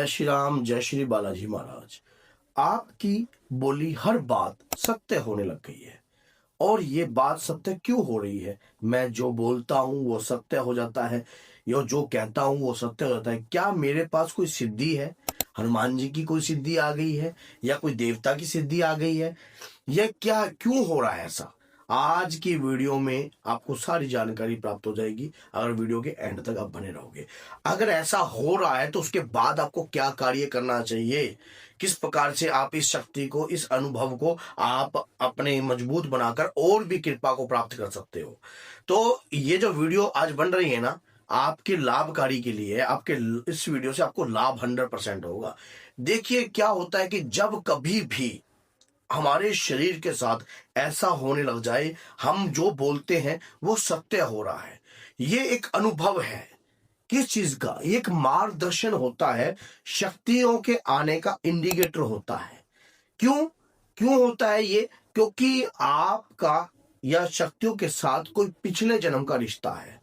जय श्री राम, जय श्री बालाजी महाराज। आपकी बोली हर बात सत्य होने लग गई है। और ये बात सत्य क्यों हो रही है? मैं जो बोलता हूँ वो सत्य हो जाता है, या जो कहता हूँ वो सत्य हो जाता है। क्या मेरे पास कोई सिद्धि है? हनुमान जी की कोई सिद्धि आ गई है, या कोई देवता की सिद्धि आ गई है? यह क्या क्यों हो रहा है ऐसा? आज की वीडियो में आपको सारी जानकारी प्राप्त हो जाएगी, अगर वीडियो के एंड तक आप बने रहोगे। अगर ऐसा हो रहा है तो उसके बाद आपको क्या कार्य करना चाहिए, किस प्रकार से आप इस शक्ति को, इस अनुभव को आप अपने मजबूत बनाकर और भी कृपा को प्राप्त कर सकते हो। तो ये जो वीडियो आज बन रही है ना, आपके लाभकारी के लिए, आपके इस वीडियो से आपको लाभ 100% होगा। देखिए क्या होता है कि जब कभी भी हमारे शरीर के साथ ऐसा होने लग जाए, हम जो बोलते हैं वो सत्य हो रहा है, ये एक अनुभव है। किस चीज का? ये एक मार्गदर्शन होता है, शक्तियों के आने का इंडिकेटर होता है। क्यों क्यों होता है ये? क्योंकि आपका या शक्तियों के साथ कोई पिछले जन्म का रिश्ता है।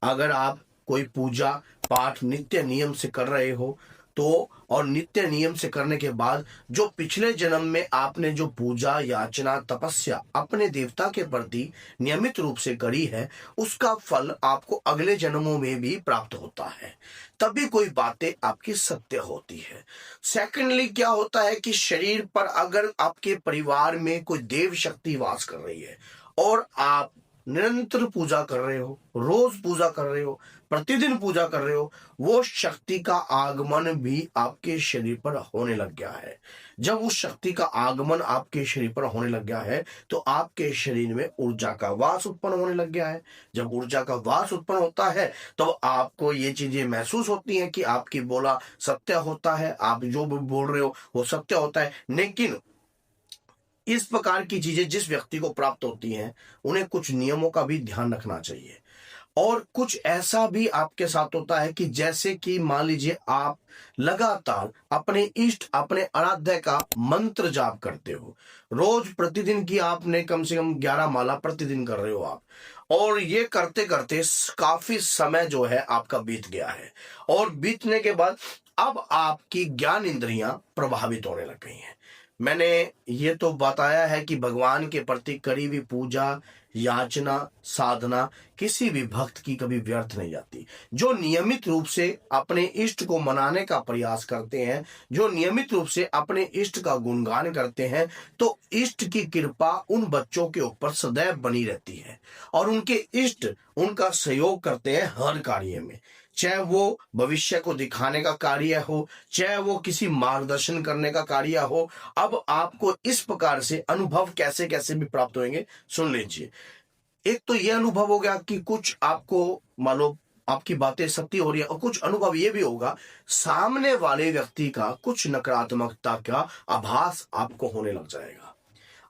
अगर आप कोई पूजा पाठ नित्य नियम से कर रहे हो तो, और नित्य नियम से करने के बाद जो पिछले जन्म में आपने जो पूजा याचना तपस्या अपने देवता के प्रति नियमित रूप से करी है, उसका फल आपको अगले जन्मों में भी प्राप्त होता है। तभी कोई बातें आपकी सत्य होती है। सेकेंडली क्या होता है कि शरीर पर अगर आपके परिवार में कोई देव शक्ति वास कर रही है और आप निरंतर पूजा कर रहे हो, रोज पूजा कर रहे हो, प्रतिदिन पूजा कर रहे हो, वो शक्ति का आगमन भी आपके शरीर पर होने लग गया है। जब उस शक्ति का आगमन आपके शरीर पर होने लग गया है तो आपके शरीर में ऊर्जा का वास उत्पन्न होने लग गया है। जब ऊर्जा का वास उत्पन्न होता है तो आपको ये चीजें महसूस होती हैं कि आपकी बोला सत्य होता है, आप जो भी बोल रहे हो वो सत्य होता है। लेकिन इस प्रकार की चीजें जिस व्यक्ति को प्राप्त होती हैं, उन्हें कुछ नियमों का भी ध्यान रखना चाहिए। और कुछ ऐसा भी आपके साथ होता है कि जैसे कि मान लीजिए आप लगातार अपने इष्ट, अपने आराध्य का मंत्र जाप करते हो, रोज प्रतिदिन की आपने कम से कम 11 माला प्रतिदिन कर रहे हो आप, और ये करते करते काफी समय जो है आपका बीत गया है, और बीतने के बाद अब आपकी ज्ञान इंद्रियां प्रभावित होने लग गई हैं। मैंने ये तो बताया है कि भगवान के प्रति करी हुई पूजा याचना साधना किसी भी भक्त की कभी व्यर्थ नहीं जाती। जो नियमित रूप से अपने इष्ट को मनाने का प्रयास करते हैं, जो नियमित रूप से अपने इष्ट का गुणगान करते हैं, तो इष्ट की कृपा उन बच्चों के ऊपर सदैव बनी रहती है, और उनके इष्ट उनका सहयोग करते हैं हर कार्य में, चाहे वो भविष्य को दिखाने का कार्य हो, चाहे वो किसी मार्गदर्शन करने का कार्य हो। अब आपको इस प्रकार से अनुभव कैसे कैसे भी प्राप्त होंगे, सुन लीजिए। एक तो यह अनुभव हो गया कि कुछ आपको मानो आपकी बातें सत्य हो रही है, और कुछ अनुभव यह भी होगा सामने वाले व्यक्ति का कुछ नकारात्मकता का आभास आपको होने लग जाएगा।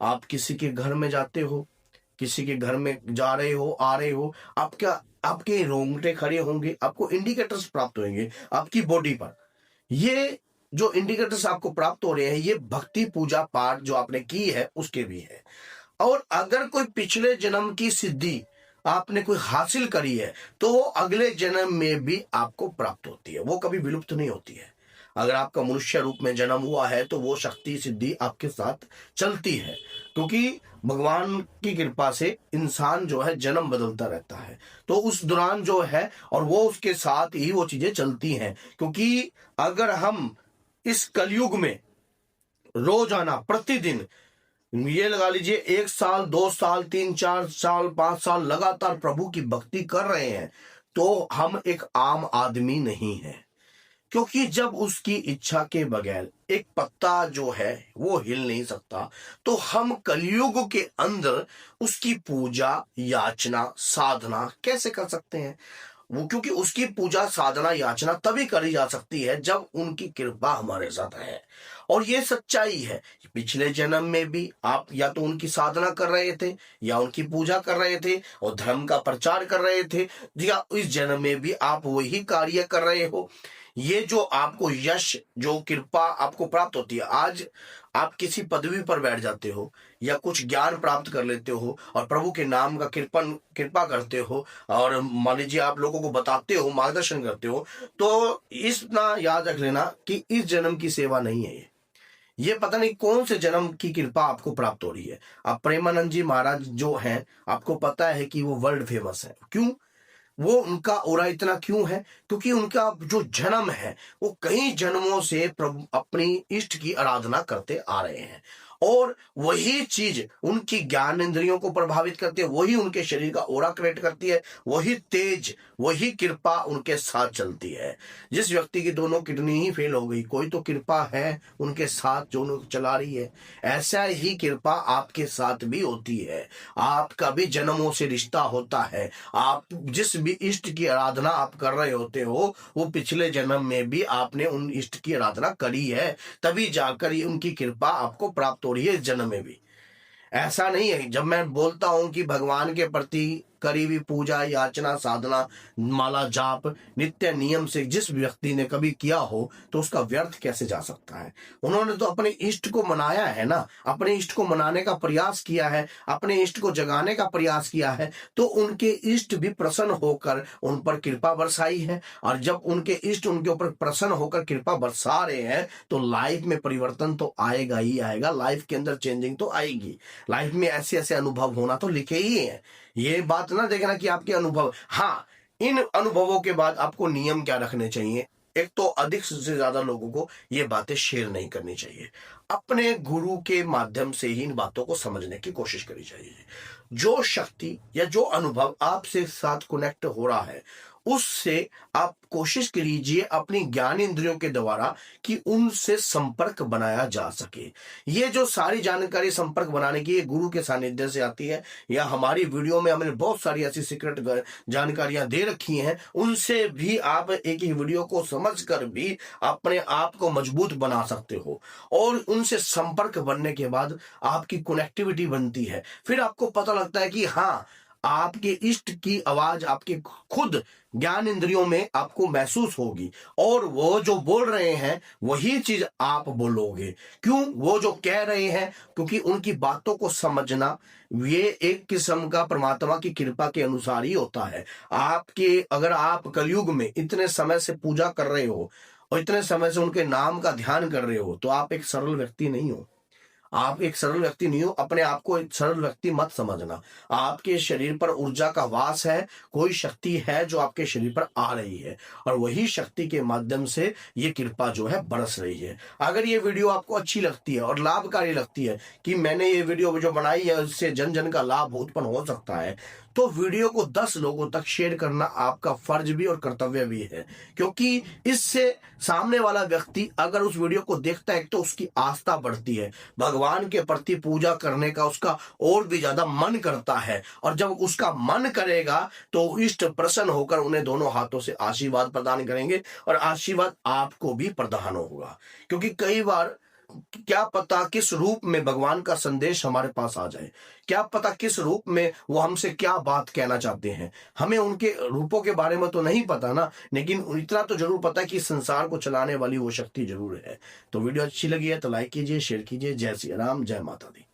आप किसी के घर में जाते हो, किसी के घर में जा रहे हो, आ रहे हो, आपके रोंगटे खड़े होंगे, आपको इंडिकेटर्स प्राप्त होंगे आपकी बॉडी पर। ये जो इंडिकेटर्स आपको प्राप्त हो रहे हैं, ये भक्ति पूजा पाठ जो आपने की है उसके भी है। और अगर कोई पिछले जन्म की सिद्धि आपने कोई हासिल करी है तो वो अगले जन्म में भी आपको प्राप्त होती है, वो कभी विलुप्त नहीं होती है। अगर आपका मनुष्य रूप में जन्म हुआ है तो वो शक्ति सिद्धि आपके साथ चलती है, क्योंकि भगवान की कृपा से इंसान जो है जन्म बदलता रहता है, तो उस दौरान जो है और वो उसके साथ ही वो चीजें चलती हैं। क्योंकि अगर हम इस कलयुग में रोजाना प्रतिदिन ये लगा लीजिए 1 साल 2 साल 3 4 साल 5 साल लगातार प्रभु की भक्ति कर रहे हैं, तो हम एक आम आदमी नहीं है। क्योंकि जब उसकी इच्छा के बगैर एक पत्ता जो है वो हिल नहीं सकता, तो हम कलयुग के अंदर उसकी पूजा याचना साधना कैसे कर सकते हैं? वो क्योंकि उसकी पूजा साधना याचना तभी करी जा सकती है जब उनकी कृपा हमारे साथ है। और ये सच्चाई है, पिछले जन्म में भी आप या तो उनकी साधना कर रहे थे, या उनकी पूजा कर रहे थे और धर्म का प्रचार कर रहे थे, या इस जन्म में भी आप वही कार्य कर रहे हो। ये जो आपको यश, जो कृपा आपको प्राप्त होती है, आज आप किसी पदवी पर बैठ जाते हो या कुछ ज्ञान प्राप्त कर लेते हो और प्रभु के नाम का कृपा करते हो और मान लीजिए आप लोगों को बताते हो, मार्गदर्शन करते हो, तो इतना याद रख लेना कि इस जन्म की सेवा नहीं है ये पता नहीं कौन से जन्म की कृपा आपको प्राप्त हो रही है। अब प्रेमानंद जी महाराज जो हैं, आपको पता है कि वो वर्ल्ड फेमस है। क्यों? वो उनका ओरा इतना क्यों है? क्योंकि उनका जो जन्म है वो कई जन्मों से प्रभु अपनी इष्ट की आराधना करते आ रहे हैं और वही चीज उनकी ज्ञान इंद्रियों को प्रभावित करती है, वही उनके शरीर का ओरा क्रिएट करती है, वही तेज, वही कृपा उनके साथ चलती है। जिस व्यक्ति की दोनों किडनी ही फेल हो गई, कोई तो कृपा है उनके साथ जो उनको चला रही है। ऐसा ही कृपा आपके साथ भी होती है। आपका भी जन्मों से रिश्ता होता है। आप जिस भी इष्ट की आराधना आप कर रहे होते हो वो पिछले जन्म में भी आपने उन इष्ट की आराधना करी है, तभी जाकर ये उनकी कृपा आपको प्राप्त हो रही है इस जन्म में भी। ऐसा नहीं है। जब मैं बोलता हूं कि भगवान के प्रति करी हुई पूजा, याचना, साधना, माला जाप नित्य नियम से जिस व्यक्ति ने कभी किया हो तो उसका व्यर्थ कैसे जा सकता है? उन्होंने तो अपने इष्ट को मनाया है ना, अपने इष्ट को मनाने का प्रयास किया है, अपने इष्ट को जगाने का प्रयास किया है, तो उनके इष्ट भी प्रसन्न होकर उन पर कृपा बरसाई है। और जब उनके इष्ट उनके ऊपर प्रसन्न होकर कृपा बरसा रहे हैं तो लाइफ में परिवर्तन तो आएगा ही आएगा, लाइफ के अंदर चेंजिंग तो आएगी। लाइफ में ऐसे ऐसे अनुभव होना तो लिखे ही है। ये बात ना देखना कि आपके अनुभव, हाँ, इन अनुभवों के बाद आपको नियम क्या रखने चाहिए? एक तो अधिक से ज्यादा लोगों को ये बातें शेयर नहीं करनी चाहिए। अपने गुरु के माध्यम से ही इन बातों को समझने की कोशिश करनी चाहिए। जो शक्ति या जो अनुभव आपसे साथ कनेक्ट हो रहा है उससे आप कोशिश कीजिए अपनी ज्ञान इंद्रियों के द्वारा कि उनसे संपर्क बनाया जा सके। ये जो सारी जानकारी संपर्क बनाने की ये गुरु के सानिध्य से आती है, या हमारी वीडियो में हमने बहुत सारी ऐसी सीक्रेट जानकारियां दे रखी हैं, उनसे भी आप एक ही वीडियो को समझकर भी अपने आप को मजबूत बना सकते हो। और उनसे संपर्क बनने के बाद आपकी कनेक्टिविटी बनती है। फिर आपको पता लगता है कि हाँ, आपके इष्ट की आवाज आपके खुद ज्ञान इंद्रियों में आपको महसूस होगी और वो जो बोल रहे हैं वही चीज आप बोलोगे। क्यों? वो जो कह रहे हैं, क्योंकि उनकी बातों को समझना ये एक किस्म का परमात्मा की कृपा के अनुसार ही होता है। आपके अगर आप कलयुग में इतने समय से पूजा कर रहे हो और इतने समय से उनके नाम का ध्यान कर रहे हो तो आप एक सरल व्यक्ति नहीं हो। आप एक सरल व्यक्ति नहीं हो। अपने आप को एक सरल व्यक्ति मत समझना। आपके शरीर पर ऊर्जा का वास है, कोई शक्ति है जो आपके शरीर पर आ रही है और वही शक्ति के माध्यम से ये कृपा जो है बरस रही है। अगर ये वीडियो आपको अच्छी लगती है और लाभकारी लगती है कि मैंने ये वीडियो जो बनाई है उससे जन जन का लाभ उत्पन्न हो सकता है, तो वीडियो को 10 लोगों तक शेयर करना आपका फर्ज भी और कर्तव्य भी है। क्योंकि इससे सामने वाला व्यक्ति अगर उस वीडियो को देखता है तो उसकी आस्था बढ़ती है, भगवान के प्रति पूजा करने का उसका और भी ज्यादा मन करता है। और जब उसका मन करेगा तो इष्ट प्रसन्न होकर उन्हें दोनों हाथों से आशीर्वाद प्रदान करेंगे और आशीर्वाद आपको भी प्रदान होगा। क्योंकि कई बार क्या पता किस रूप में भगवान का संदेश हमारे पास आ जाए, क्या पता किस रूप में वो हमसे क्या बात कहना चाहते हैं। हमें उनके रूपों के बारे में तो नहीं पता ना, लेकिन इतना तो जरूर पता है कि संसार को चलाने वाली वो शक्ति जरूर है। तो वीडियो अच्छी लगी है तो लाइक कीजिए, शेयर कीजिए। जय श्री राम, जय माता दी।